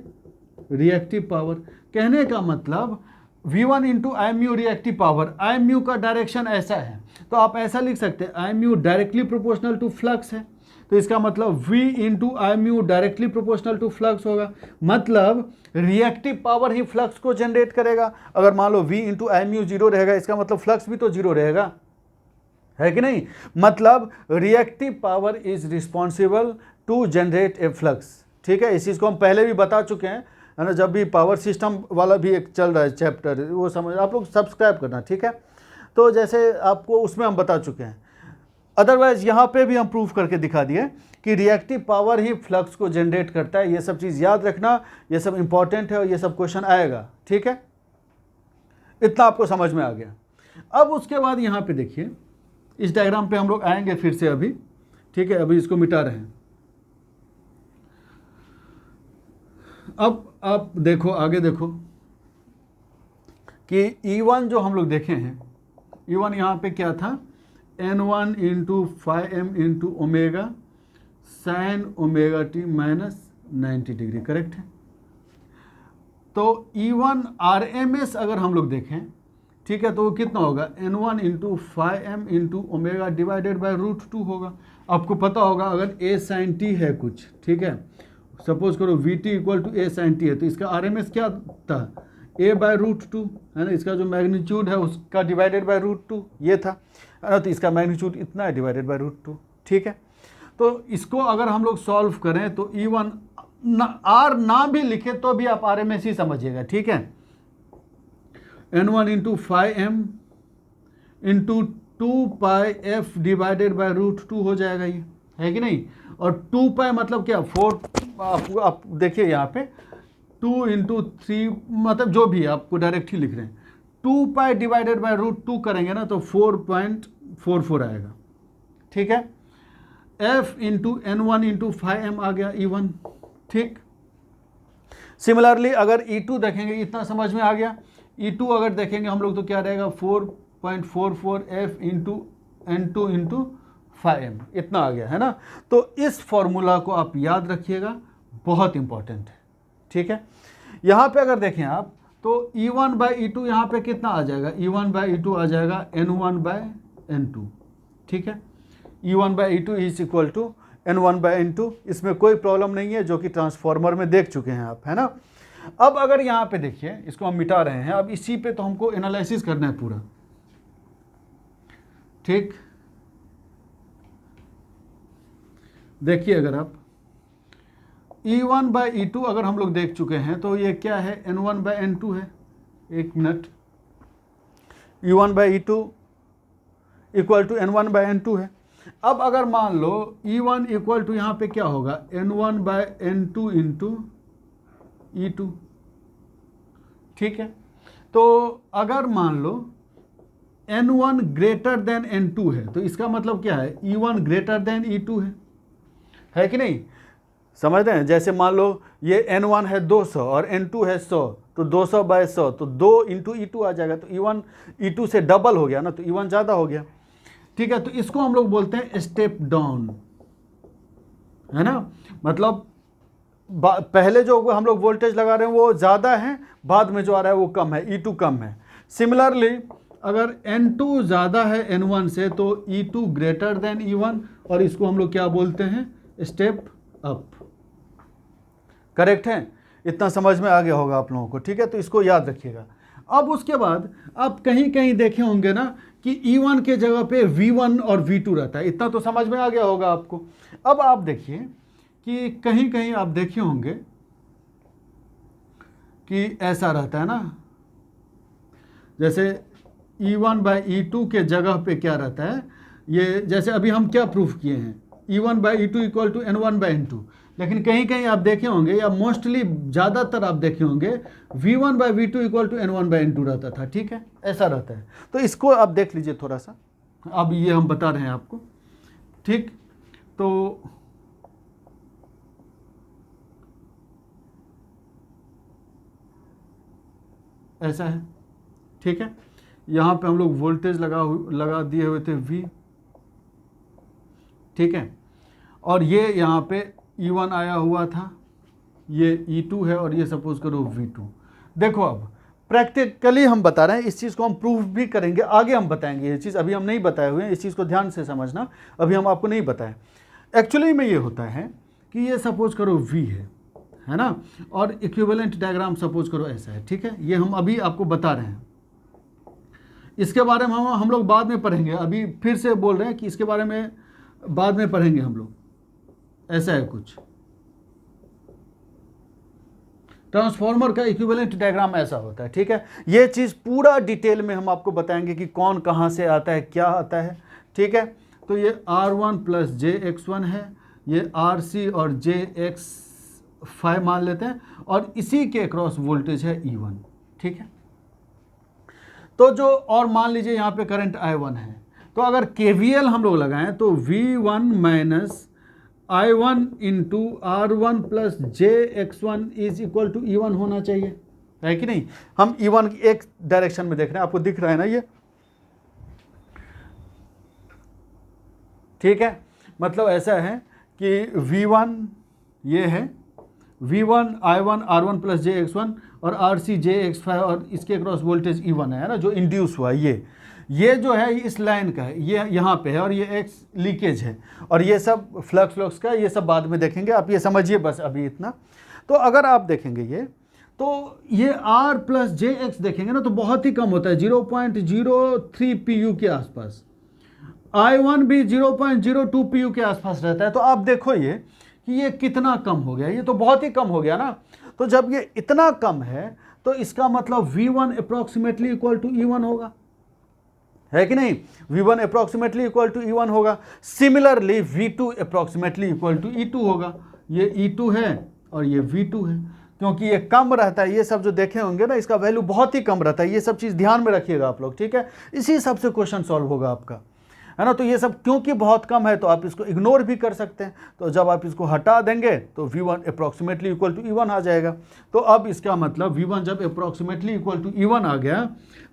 रिएक्टिव पावर। कहने का मतलब V1 इंटू I mu reactive power, I mu का डायरेक्शन ऐसा है तो आप ऐसा लिख सकते हैं I mu directly proportional to flux है, तो इसका मतलब V इंटू I mu directly proportional to flux होगा, मतलब रिएक्टिव पावर ही फ्लक्स को जनरेट करेगा। अगर मान लो V इंटू आई म्यू जीरो रहेगा, इसका मतलब फ्लक्स भी तो जीरो रहेगा, है कि नहीं। मतलब reactive power is responsible to generate a flux, ठीक है। इस चीज़ को हम पहले भी बता चुके हैं, है ना, जब भी पावर सिस्टम वाला भी एक चल रहा है चैप्टर, वो समझ आप लोग सब्सक्राइब करना, ठीक है। तो जैसे आपको उसमें हम बता चुके हैं, अदरवाइज यहाँ पे भी हम प्रूफ करके दिखा दिए कि रिएक्टिव पावर ही फ्लक्स को जनरेट करता है। ये सब चीज़ याद रखना, ये सब इंपॉर्टेंट है और ये सब क्वेश्चन आएगा, ठीक है। इतना आपको समझ में आ गया। अब उसके बाद यहाँ पे देखिए, इस डायग्राम पे हम लोग आएंगे फिर से अभी, ठीक है। अभी इसको मिटा रहे हैं। अब आप देखो, आगे देखो कि E1 जो हम लोग देखे हैं, E1 यहाँ पे क्या था, N1 into 5m into omega sine omega T minus 90 degree, correct है। तो E1 RMS अगर हम लोग देखें, ठीक है, तो वो कितना होगा, N1 into 5m into omega divided by √2 होगा। आपको पता होगा अगर a साइन टी है कुछ, ठीक है, सपोज करो Vt equal to a sine T है, तो इसका RMS क्या था, a बाय √2, है ना। इसका जो मैग्नीट्यूड है उसका डिवाइडेड बाय √2 ये था, है ना। तो इसका मैग्नीट्यूड इतना है डिवाइडेड बाय √2, ठीक है। तो इसको अगर हम लोग सॉल्व करें तो E1 R ना भी लिखे तो भी आप RMS ही समझिएगा, ठीक है। N1 into 5m into 2πf divided by √2 हो जाएगा, ये है कि नहीं। और 2π मतलब क्या, 4, आप देखिए यहाँ पे 2 इंटू 3, मतलब जो भी आपको डायरेक्ट ही लिख रहे हैं, 2π डिवाइडेड बाय √2 करेंगे ना तो 4.44 आएगा, ठीक है। F into N1 into 5m आ गया E1, ठीक। सिमिलरली अगर E2 देखेंगे, इतना समझ में आ गया। E2 अगर देखेंगे हम लोग तो क्या रहेगा, 4.44 F into N2 into 5m, इतना आ गया, है ना। तो इस फॉर्मूला को आप याद रखिएगा, बहुत इंपॉर्टेंट है, ठीक है। यहाँ पे अगर देखें आप तो E1 बाई E2 यहाँ पे कितना आ जाएगा, E1 बाई E2 आ जाएगा N1 बाई N2, ठीक है। E1 by E2 is equal to N1 by N2, इसमें कोई प्रॉब्लम नहीं है, जो कि ट्रांसफॉर्मर में देख चुके हैं आप, है ना। अब अगर यहाँ पे देखिए, इसको हम मिटा रहे हैं, अब इसी पे तो हमको एनालिसिस करना है पूरा, ठीक। देखिए अगर आप E1 बाई E2 अगर हम लोग देख चुके हैं तो ये क्या है, N1 बाई N2 है। एक minute, E1 by E2 equal to N1 by N2 है। अब अगर मान लो E1 इक्वल टू यहाँ पे क्या होगा, N1 by N2 into E2, ठीक है। तो अगर मान लो N1 ग्रेटर देन N2 है तो इसका मतलब क्या है, E1 ग्रेटर देन E2 है कि नहीं। समझ रहे हैं, जैसे मान लो ये N1 है 200 और N2 है 100, तो 200 बाय 100 तो 2 इंटू E2 आ जाएगा, तो E1 E2 से डबल हो गया ना, तो E1 ज़्यादा हो गया, ठीक है। तो इसको हम लोग बोलते हैं स्टेप डाउन, है ना। मतलब पहले जो हम लोग वोल्टेज लगा रहे हैं वो ज़्यादा है, बाद में जो आ रहा है वो कम है, E2 कम है। सिमिलरली अगर N2 ज़्यादा है N1 से तो E2 ग्रेटर देन E1, और इसको हम लोग क्या बोलते हैं, स्टेप अप, करेक्ट है। इतना समझ में आ गया होगा आप लोगों को, ठीक है। तो इसको याद रखिएगा। अब उसके बाद आप कहीं कहीं देखे होंगे ना कि E1 के जगह पे V1 और V2 रहता है, इतना तो समझ में आ गया होगा आपको। अब आप देखिए कि कहीं कहीं आप देखे होंगे कि ऐसा रहता है ना, जैसे E1 बाई E2 के जगह पे क्या रहता है, ये जैसे अभी हम क्या प्रूफ किए हैं, E1 by E2 equal to N1 by N2, लेकिन कहीं कहीं आप देखे होंगे या मोस्टली ज़्यादातर आप देखे होंगे V1 by V2 equal to N1 by N2 रहता था, ठीक है, ऐसा रहता है। तो इसको आप देख लीजिए थोड़ा सा, अब ये हम बता रहे हैं आपको, ठीक। तो ऐसा है, ठीक है। यहाँ पे हम लोग वोल्टेज लगा दिए हुए थे V, ठीक है, और ये यहाँ पे E1 आया हुआ था, ये E2 है और ये सपोज करो V2। देखो अब प्रैक्टिकली हम बता रहे हैं, इस चीज़ को हम प्रूफ भी करेंगे, आगे हम बताएंगे ये चीज़, अभी हम नहीं बताए हुए हैं, इस चीज़ को ध्यान से समझना, अभी हम आपको नहीं बताएं। एक्चुअली में ये होता है कि ये सपोज करो V है ना, और इक्विवेलेंट डायग्राम सपोज करो ऐसा है, ठीक है। ये हम अभी आपको बता रहे हैं, इसके बारे में हम लोग बाद में पढ़ेंगे, अभी फिर से बोल रहे हैं कि इसके बारे में बाद में पढ़ेंगे हम लोग। ऐसा है कुछ, ट्रांसफार्मर का इक्विवेलेंट डायग्राम ऐसा होता है, ठीक है। ये चीज़ पूरा डिटेल में हम आपको बताएंगे कि कौन कहाँ से आता है, क्या आता है, ठीक है। तो ये R1 प्लस JX1 है, ये RC और JX5 मान लेते हैं, और इसी के अक्रॉस वोल्टेज है E1, ठीक है। तो जो, और मान लीजिए यहाँ पे करंट I1 है, तो अगर KVL हम लोग लगाएं तो V1 minus I1 into R1 plus JX1 is equal to E1 होना चाहिए, है कि नहीं। हम E1 एक डायरेक्शन में देख रहे हैं, आपको दिख रहा है ना ये, ठीक है। मतलब ऐसा है कि V1 ये है, V1 I1 R1 plus JX1 और RC JX5 और इसके क्रॉस वोल्टेज E1 है ना, जो इंड्यूस हुआ ये जो है इस लाइन का है, ये यहाँ पे है, और ये X लीकेज है, और ये सब फ्लक्स का, ये सब बाद में देखेंगे, आप ये समझिए बस अभी इतना। तो अगर आप देखेंगे ये, तो ये R प्लस JX देखेंगे ना, तो बहुत ही कम होता है, 0.03 PU के आसपास। I1 भी 0.02 PU के आसपास रहता है। तो आप देखो ये कि ये कितना कम हो गया, ये तो बहुत ही कम हो गया ना। तो जब ये इतना कम है तो इसका मतलब V1 approximately equal to E1 होगा, है कि नहीं। V1 approximately equal to E1 होगा। Similarly V2 approximately equal to E2 होगा। ये E2 है और ये V2 है, क्योंकि ये कम रहता है, ये सब जो देखे होंगे ना, इसका वैल्यू बहुत ही कम रहता है। ये सब चीज़ ध्यान में रखिएगा आप लोग, ठीक है। इसी हिसाब से क्वेश्चन सॉल्व होगा आपका, है ना। तो ये सब क्योंकि बहुत कम है तो आप इसको इग्नोर भी कर सकते हैं। तो जब आप इसको हटा देंगे तो V1 approximately equal to E1 आ जाएगा। तो अब इसका मतलब V1 जब अप्रॉक्सीमेटली इक्वल टू E1 आ गया,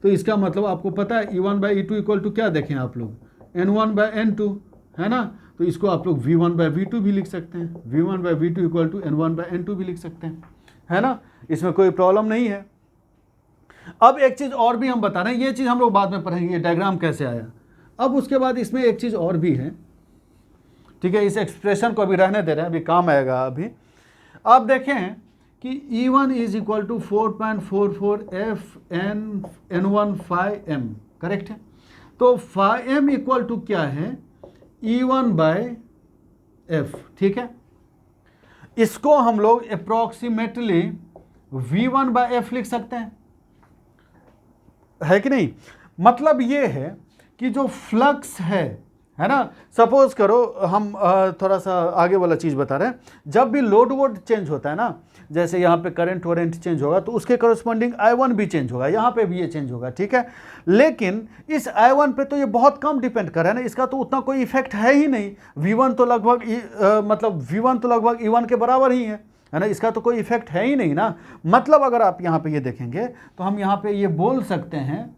तो इसका मतलब आपको पता है E1 by E2 equal to क्या देखें आप लोग, N1 बाई N2, है ना। तो इसको आप लोग V1 बाई V2 भी लिख सकते हैं, V1 by V2 equal to N1 by N2 भी लिख सकते हैं, है ना। इसमें कोई प्रॉब्लम नहीं है। अब एक चीज़ और भी हम बता रहे हैं, ये चीज़ हम लोग बाद में पढ़ेंगे, ये डायग्राम कैसे आया। अब उसके बाद इसमें एक चीज़ और भी है, ठीक है। इस एक्सप्रेशन को अभी रहने दे रहे हैं, अभी काम आएगा। अभी आप देखें कि E1 is equal to 4.44 F N1 phi M, correct है। तो फाई M इक्वल टू क्या है, E1 बाय F, ठीक है। इसको हम लोग अप्रॉक्सीमेटली V1 बाय F लिख सकते हैं, है कि नहीं। मतलब ये है कि जो फ्लक्स है ना, सपोज करो हम थोड़ा सा आगे वाला चीज़ बता रहे हैं। जब भी लोड वोड चेंज होता है ना, जैसे यहाँ पे करंट वरेंट चेंज होगा तो उसके करस्पॉन्डिंग I1 भी चेंज होगा, यहाँ पे भी ये चेंज होगा, ठीक है। लेकिन इस I1 पे तो ये बहुत कम डिपेंड कर रहा है ना, इसका तो उतना कोई इफेक्ट है ही नहीं। V1 तो लगभग V1 तो लगभग E1 के बराबर ही है ना, इसका तो कोई इफेक्ट है ही नहीं ना। मतलब अगर आप यहाँ पे ये देखेंगे तो हम यहाँ पे ये बोल सकते हैं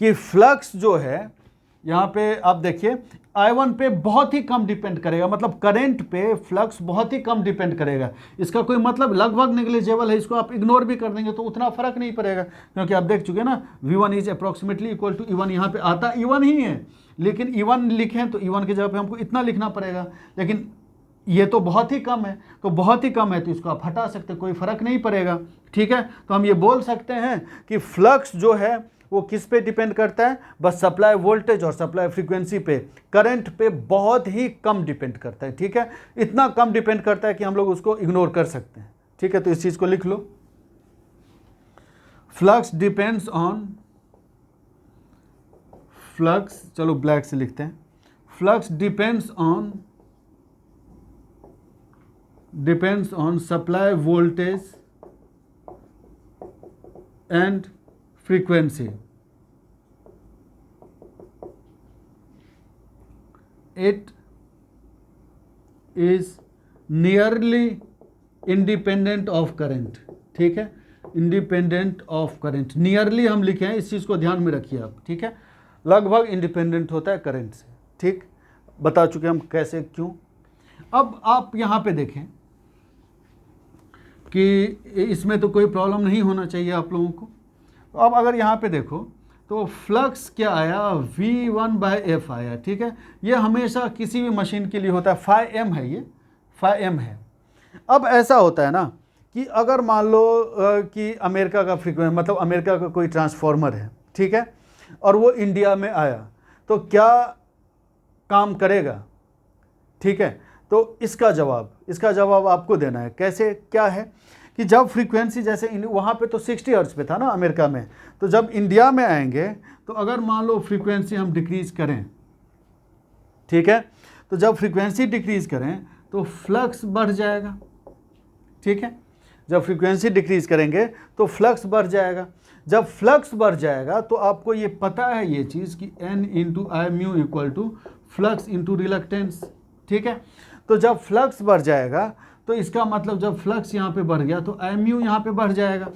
कि फ्लक्स जो है, यहाँ पे आप देखिए I1 पे बहुत ही कम डिपेंड करेगा, मतलब करंट पे फ्लक्स बहुत ही कम डिपेंड करेगा। इसका कोई मतलब लगभग नेग्लिजिबल है, इसको आप इग्नोर भी कर देंगे तो उतना फर्क नहीं पड़ेगा, क्योंकि आप देख चुके ना V1 is approximately equal to E1, यहाँ पे आता E1 ही है, लेकिन E1 लिखें तो E1 की जगह पे हमको इतना लिखना पड़ेगा। लेकिन ये तो बहुत ही कम है, तो बहुत ही कम है तो इसको आप हटा सकते, कोई फर्क नहीं पड़ेगा, ठीक है। तो हम ये बोल सकते हैं कि फ्लक्स जो है वो किस पे डिपेंड करता है, बस सप्लाई वोल्टेज और सप्लाई फ्रीक्वेंसी पे, करंट पे बहुत ही कम डिपेंड करता है, ठीक है। इतना कम डिपेंड करता है कि हम लोग उसको इग्नोर कर सकते हैं, ठीक है। तो इस चीज़ को लिख लो, फ्लक्स डिपेंड्स ऑन, फ्लक्स चलो ब्लैक से लिखते हैं, flux depends on supply voltage and frequency. It is nearly independent of current, ठीक है। Independent of current. नियरली हम लिखे हैं, इस चीज़ को ध्यान में रखिए आप, ठीक है। लगभग इंडिपेंडेंट होता है करंट से, ठीक, बता चुके हम कैसे क्यों। अब आप यहाँ पे देखें कि इसमें तो कोई प्रॉब्लम नहीं होना चाहिए आप लोगों को। तो अब अगर यहाँ पे देखो तो फ्लक्स क्या आया, V1/F आया, ठीक है। ये हमेशा किसी भी मशीन के लिए होता है, φm है, ये φm है। अब ऐसा होता है ना कि अगर मान लो कि अमेरिका का फ्रीक्वेंसी, मतलब अमेरिका का कोई ट्रांसफार्मर है, ठीक है, और वो इंडिया में आया तो क्या काम करेगा, ठीक है। तो इसका जवाब आपको देना है। कैसे, क्या है कि जब फ्रीक्वेंसी जैसे वहाँ पे तो 60 हर्ट्ज पे था ना अमेरिका में, तो जब इंडिया में आएंगे तो अगर मान लो फ्रीक्वेंसी हम डिक्रीज़ करें, ठीक है, तो जब फ्रीक्वेंसी डिक्रीज़ करें तो फ्लक्स बढ़ जाएगा, ठीक है। जब फ्रीक्वेंसी डिक्रीज़ करेंगे तो फ्लक्स बढ़ जाएगा। जब फ्लक्स बढ़ जाएगा तो आपको ये पता है ये चीज़ कि N × I mu equal to flux into reluctance, ठीक है। तो जब फ्लक्स बढ़ जाएगा तो इसका मतलब जब फ्लक्स यहाँ पे बढ़ गया तो I म्यू यहाँ पे बढ़ जाएगा,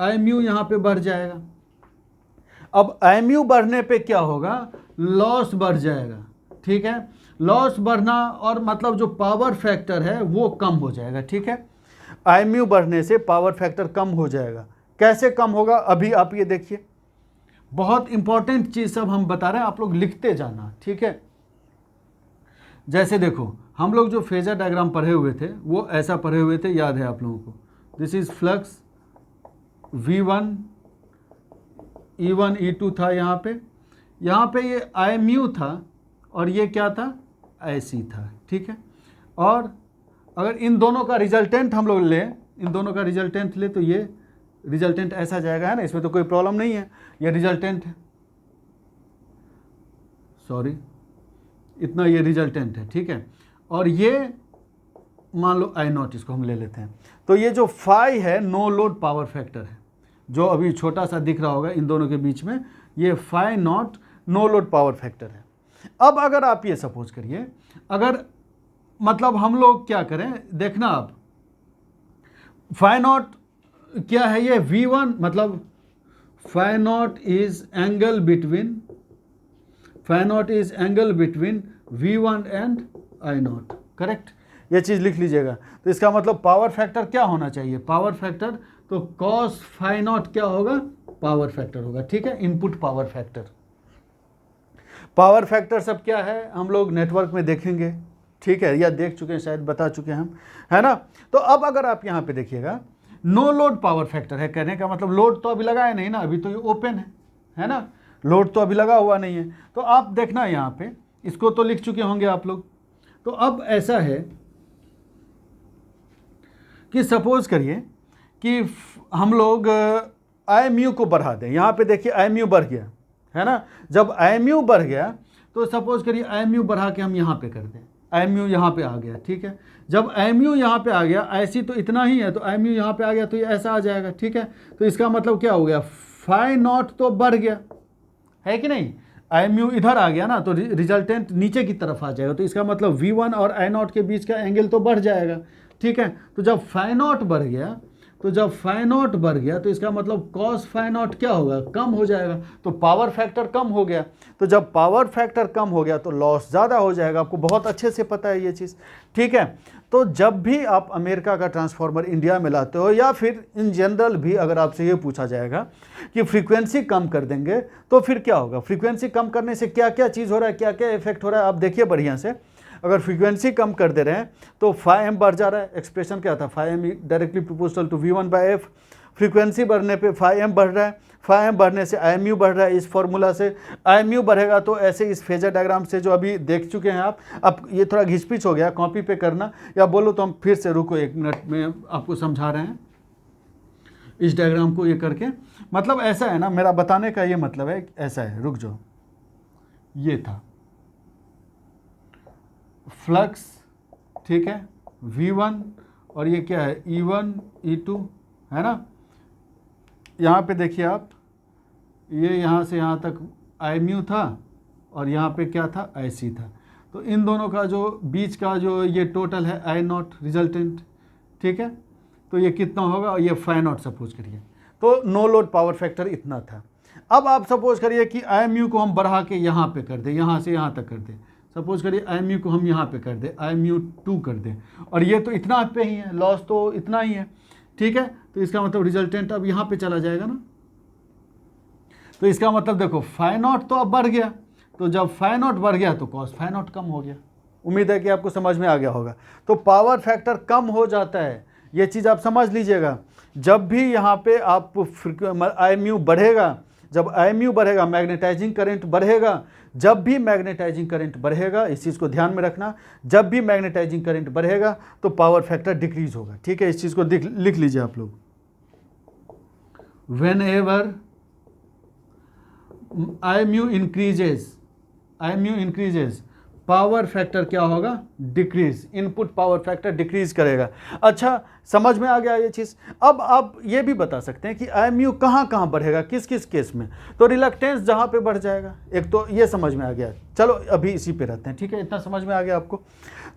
I म्यू यहाँ पे बढ़ जाएगा। अब I म्यू बढ़ने पे क्या होगा, लॉस बढ़ जाएगा, ठीक है। लॉस बढ़ना और मतलब जो पावर फैक्टर है वो कम हो जाएगा, ठीक है। I म्यू बढ़ने से पावर फैक्टर कम हो जाएगा। कैसे कम होगा, अभी आप ये देखिए, बहुत इंपॉर्टेंट चीज़ सब हम बता रहे हैं, आप लोग लिखते जाना, ठीक है। जैसे देखो हम लोग जो फेजर डायग्राम पढ़े हुए थे वो ऐसा पढ़े हुए थे, याद है आप लोगों को। This is flux V1, E1, E2 था यहाँ पे ये I म्यू था और ये क्या था, IC था, ठीक है। और अगर इन दोनों का रिजल्टेंट हम लोग लें, इन दोनों का रिजल्टेंट ले तो ये रिजल्टेंट ऐसा जाएगा, है ना, इसमें तो कोई प्रॉब्लम नहीं है, ये रिजल्टेंट है, सॉरी इतना ये रिजल्टेंट है, ठीक है। और ये मान लो I0, इसको हम ले लेते हैं। तो ये जो फाई है नो लोड पावर फैक्टर है, जो अभी छोटा सा दिख रहा होगा इन दोनों के बीच में, ये φ0 नो लोड पावर फैक्टर है। अब अगर आप ये सपोज करिए, अगर मतलब हम लोग क्या करें, देखना आप, φ0 क्या है, ये V1, मतलब φ0 is angle between V1 and I0, correct. ये चीज़ लिख लीजिएगा। तो इसका मतलब पावर फैक्टर क्या होना चाहिए, पावर फैक्टर तो cos φ0 क्या होगा, पावर फैक्टर होगा, ठीक है, input power factor. Power factor सब क्या है हम लोग नेटवर्क में देखेंगे, ठीक है, या देख चुके हैं शायद, बता चुके हैं हम, है ना। तो अब अगर आप यहाँ पे देखिएगा, नो लोड पावर फैक्टर है, कहने का मतलब लोड तो अभी लगाया नहीं ना, अभी तो ये ओपन है ना, लोड तो अभी लगा हुआ नहीं है। तो आप देखना यहाँ पे, इसको तो लिख चुके होंगे आप लोग। तो अब ऐसा है कि सपोज करिए कि हम लोग I म्यू को बढ़ा दें, यहाँ पे देखिए I म्यू बढ़ गया, है ना। जब I म्यू बढ़ गया तो सपोज करिए I म्यू बढ़ा के हम यहाँ पे कर दें, I म्यू यहाँ पे आ गया, ठीक है। जब I म्यू यहाँ पे आ गया, IC तो इतना ही है, तो I म्यू यहाँ पे आ गया तो ये ऐसा आ जाएगा, ठीक है। तो इसका मतलब क्या हो गया, φ0 तो बढ़ गया, है कि नहीं। I म्यू इधर आ गया ना, तो रिजल्टेंट नीचे की तरफ आ जाएगा, तो इसका मतलब V1 और I0 के बीच का एंगल तो बढ़ जाएगा, ठीक है। तो जब φ0 बढ़ गया, तो इसका मतलब cos φ0 क्या होगा, कम हो जाएगा, तो पावर फैक्टर कम हो गया। तो जब पावर फैक्टर कम हो गया तो लॉस ज़्यादा हो जाएगा, आपको बहुत अच्छे से पता है ये चीज़, ठीक है। तो जब भी आप अमेरिका का ट्रांसफार्मर इंडिया में लाते हो, या फिर इन जनरल भी अगर आपसे ये पूछा जाएगा कि फ्रीक्वेंसी कम कर देंगे तो फिर क्या होगा, फ्रीक्वेंसी कम करने से क्या क्या चीज़ हो रहा है, क्या क्या इफेक्ट हो रहा है, आप देखिए बढ़िया से। अगर फ्रीक्वेंसी कम कर दे रहे हैं तो φm बढ़ जा रहा है, एक्सप्रेशन क्या था, φm directly proportional to V1/F। Frequency बढ़ने पे φm बढ़ रहा है, φm बढ़ने से I म्यू बढ़ रहा है, इस फॉर्मूला से I म्यू बढ़ेगा। तो ऐसे इस फेजर डायग्राम से जो अभी देख चुके हैं आप, अब ये थोड़ा घिसपिच हो गया, कॉपी पे करना, या बोलो तो हम फिर से, रुको 1 मिनट में आपको समझा रहे हैं इस डायग्राम को ये करके। मतलब ऐसा है ना, मेरा बताने का ये मतलब है, ऐसा है, रुक जाओ, ये था फ्लक्स, ठीक है, V1, और ये क्या है, E1, E2, है ना। यहाँ पे देखिए आप, ये यहाँ से यहाँ तक I म्यू था और यहाँ पे क्या था, IC था। तो इन दोनों का जो बीच का जो ये टोटल है I0 रिजल्टेंट, ठीक है। तो ये कितना होगा, ये फाई नॉट सपोज करिए, तो नो लोड पावर फैक्टर इतना था। अब आप सपोज करिए कि IMU को हम बढ़ा के यहाँ पे कर दें, यहाँ से यहाँ तक कर दें, सपोज करिए IMU को हम यहाँ पे कर दें, IMU2 कर दें, और ये तो इतना पे ही है, लॉस तो इतना ही है, ठीक है। तो इसका मतलब रिजल्टेंट अब यहाँ पे चला जाएगा ना, तो इसका मतलब देखो फाई नॉट तो अब बढ़ गया, तो जब फाई नॉट बढ़ गया तो कॉस फाई नॉट कम हो गया। उम्मीद है कि आपको समझ में आ गया होगा। तो पावर फैक्टर कम हो जाता है, ये चीज़ आप समझ लीजिएगा। जब भी यहाँ पे आप IMU बढ़ेगा, जब IMU बढ़ेगा मैग्नेटाइजिंग करंट बढ़ेगा, जब भी मैग्नेटाइजिंग करंट बढ़ेगा, इस चीज़ को ध्यान में रखना, जब भी मैग्नेटाइजिंग करंट बढ़ेगा तो पावर फैक्टर डिक्रीज होगा, ठीक है। इस चीज़ को लिख लीजिए आप लोग। When ever IMU increases power factor क्या होगा, decrease, input power factor decrease करेगा। अच्छा, समझ में आ गया ये चीज़। अब आप ये भी बता सकते हैं कि IMU कहाँ कहाँ बढ़ेगा, किस किस केस में। तो रिलक्टेंस जहाँ पे बढ़ जाएगा, एक तो ये समझ में आ गया। चलो अभी इसी पे रहते हैं, ठीक है, इतना समझ में आ गया आपको।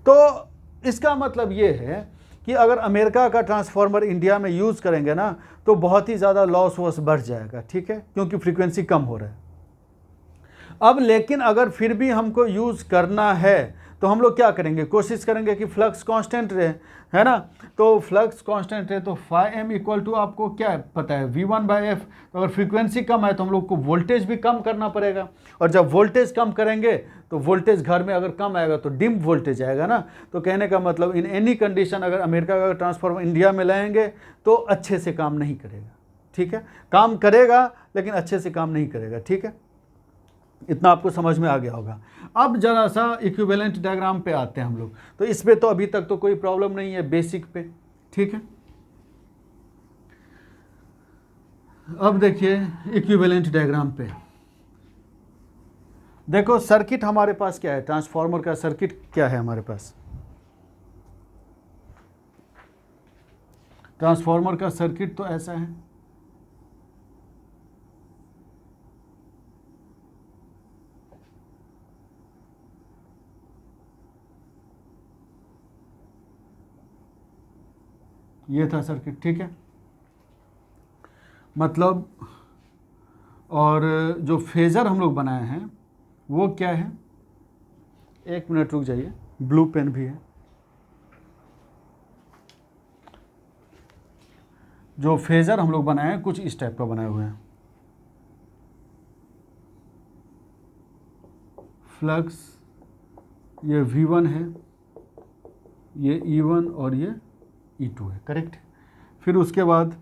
तो इसका मतलब ये है कि अगर अमेरिका का ट्रांसफार्मर इंडिया में यूज़ करेंगे ना, तो बहुत ही ज़्यादा लॉस वॉस बढ़ जाएगा, ठीक है, क्योंकि फ्रीक्वेंसी कम हो रहा है। अब लेकिन अगर फिर भी हमको यूज़ करना है तो हम लोग क्या करेंगे, कोशिश करेंगे कि फ्लक्स कांस्टेंट रहे, है ना। तो फ्लक्स कांस्टेंट रहे तो फाई एम इक्वल टू आपको क्या पता है, V1/F। तो अगर फ्रीक्वेंसी कम है तो हम लोग को वोल्टेज भी कम करना पड़ेगा, और जब वोल्टेज कम करेंगे तो वोल्टेज घर में अगर कम आएगा तो डिम वोल्टेज आएगा ना। तो कहने का मतलब इन एनी कंडीशन अगर अमेरिका का ट्रांसफार्मर इंडिया में लाएंगे तो अच्छे से काम नहीं करेगा, ठीक है। काम करेगा लेकिन अच्छे से काम नहीं करेगा, ठीक है। इतना आपको समझ में आ गया होगा। अब जरा सा इक्विवेलेंट डायग्राम पे आते हैं हम लोग। तो इस पे तो अभी तक तो कोई प्रॉब्लम नहीं है, बेसिक पे, ठीक है। अब देखिए इक्विवेलेंट डायग्राम पे, देखो सर्किट हमारे पास क्या है, ट्रांसफार्मर का सर्किट क्या है हमारे पास। ट्रांसफार्मर का सर्किट तो ऐसा है, ये था सर्किट, ठीक है। मतलब और जो फेजर हम लोग बनाए हैं वो क्या है, एक मिनट रुक जाइए, ब्लू पेन भी है। जो फेजर हम लोग बनाए हैं कुछ इस टाइप का बनाए हुए हैं। फ्लक्स ये V1 है, ये E1 और ये E2 है, करेक्ट। फिर उसके बाद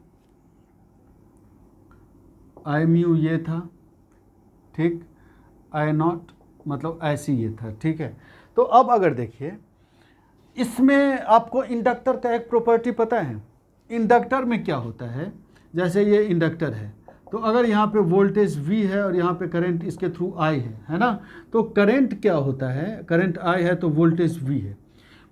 IMU ये था, ठीक, I0 मतलब ऐसी ये था, ठीक है। तो अब अगर देखिए इसमें आपको इंडक्टर का एक प्रॉपर्टी पता है। इंडक्टर में क्या होता है, जैसे ये इंडक्टर है तो अगर यहाँ पे वोल्टेज V है और यहाँ पे करंट इसके थ्रू I है ना। तो करंट क्या होता है, करंट I है तो वोल्टेज V है।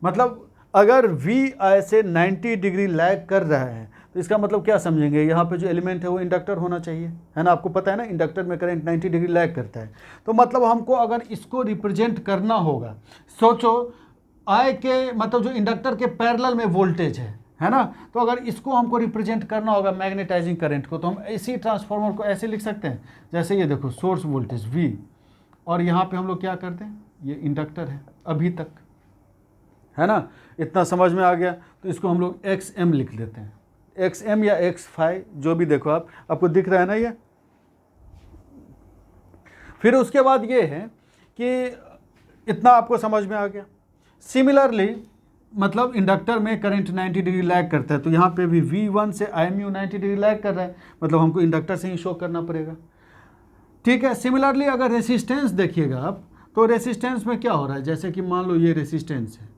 मतलब अगर V ऐसे 90 डिग्री लैग कर रहा है तो इसका मतलब क्या समझेंगे, यहाँ पे जो एलिमेंट है वो इंडक्टर होना चाहिए, है ना। आपको पता है ना इंडक्टर में करंट 90 डिग्री लैग करता है। तो मतलब हमको अगर इसको रिप्रेजेंट करना होगा, सोचो I के मतलब जो इंडक्टर के पैरेलल में वोल्टेज है ना। तो अगर इसको हमको रिप्रेजेंट करना होगा मैग्नेटाइजिंग करंट को, तो हम इसी ट्रांसफार्मर को ऐसे लिख सकते हैं, जैसे ये देखो सोर्स वोल्टेज V, और यहाँ पे हम लोग क्या करते हैं, ये इंडक्टर है अभी तक, है ना। इतना समझ में आ गया। तो इसको हम लोग XM लिख लेते हैं, XM या X फाई जो भी, देखो आपको दिख रहा है ना ये। फिर उसके बाद ये है कि इतना आपको समझ में आ गया। सिमिलरली मतलब इंडक्टर में करंट 90 डिग्री लैग करता है, तो यहाँ पे भी V1 से IMU 90 डिग्री लैग कर रहा है, मतलब हमको इंडक्टर से ही शो करना पड़ेगा, ठीक है। सिमिलरली अगर रेसिस्टेंस देखिएगा आप, तो रेसिस्टेंस में क्या हो रहा है, जैसे कि मान लो ये रेसिस्टेंस है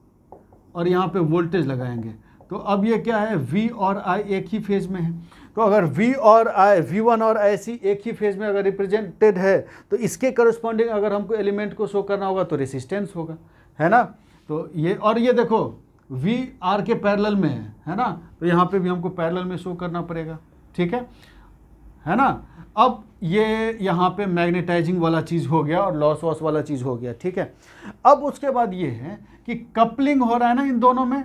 और यहाँ पे वोल्टेज लगाएंगे, तो अब ये क्या है, V और I एक ही फेज में है। तो अगर V और I, V1 और IC एक ही फेज में अगर रिप्रेजेंटेड है, तो इसके करस्पॉन्डिंग अगर हमको एलिमेंट को शो करना होगा तो रेसिस्टेंस होगा, है ना। तो ये, और ये देखो V R के पैरेलल में है ना, तो यहाँ पे भी हमको पैरेलल में शो करना पड़ेगा, ठीक है ना। अब ये यहाँ पे मैग्नेटाइजिंग वाला चीज़ हो गया और लॉस वॉस वाला चीज़ हो गया, ठीक है। अब उसके बाद ये है कि कपलिंग हो रहा है ना इन दोनों में,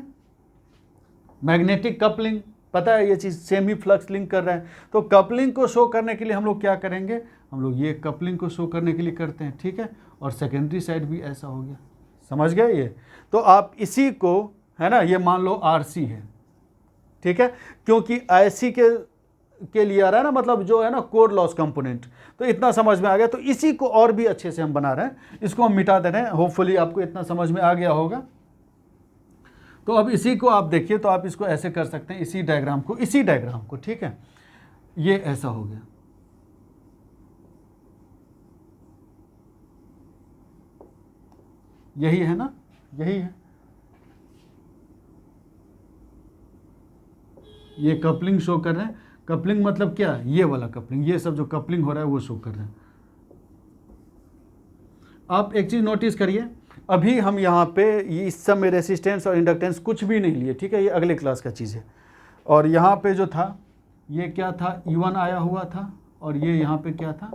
मैग्नेटिक कपलिंग पता है ये चीज़ सेमी फ्लक्स लिंक कर रहे हैं। तो कपलिंग को शो करने के लिए हम लोग क्या करेंगे, हम लोग ये कपलिंग को शो करने के लिए करते हैं, ठीक है। और सेकेंडरी साइड भी ऐसा हो गया, समझ गए ये। तो आप इसी को, है ना, ये मान लो आरसी है, ठीक है, क्योंकि आईसी के लिए आ रहा है ना, मतलब जो है ना कोर लॉस कंपोनेंट। तो इतना समझ में आ गया। तो इसी को और भी अच्छे से हम बना रहे हैं, इसको हम मिटा दे रहे हैं। होपफुली आपको इतना समझ में आ गया होगा। तो अब इसी को आप देखिए, तो आप इसको ऐसे कर सकते हैं, इसी डायग्राम को, ठीक है, ये ऐसा हो गया। यही है ना, यही है, ये कपलिंग शो कर रहे हैं। कपलिंग मतलब क्या, ये वाला कपलिंग, ये सब जो कपलिंग हो रहा है वो शो कर रहे हैं। आप एक चीज़ नोटिस करिए, अभी हम यहाँ पे इस सब में रेसिस्टेंस और इंडक्टेंस कुछ भी नहीं लिए, ठीक है, ये अगले क्लास का चीज़ है। और यहाँ पे जो था ये क्या था, E1 आया हुआ था, और ये यहाँ पे क्या था,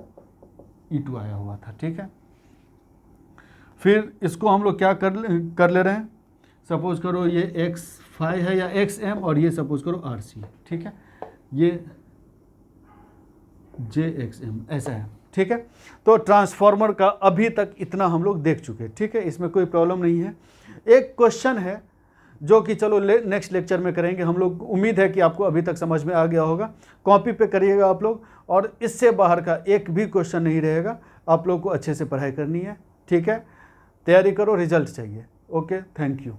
E2 आया हुआ था, ठीक है। फिर इसको हम लोग क्या कर ले रहे हैं, सपोज करो ये X5 है या XM, और ये सपोज करो RC है, ठीक है, ये JXM ऐसा है, ठीक है। तो ट्रांसफार्मर का अभी तक इतना हम लोग देख चुके हैं, ठीक है, इसमें कोई प्रॉब्लम नहीं है। एक क्वेश्चन है जो कि चलो नेक्स्ट लेक्चर में करेंगे हम लोग। उम्मीद है कि आपको अभी तक समझ में आ गया होगा। कॉपी पे करिएगा आप लोग, और इससे बाहर का एक भी क्वेश्चन नहीं रहेगा। आप लोग को अच्छे से पढ़ाई करनी है, ठीक है, तैयारी करो, रिजल्ट चाहिए। Okay, thank you.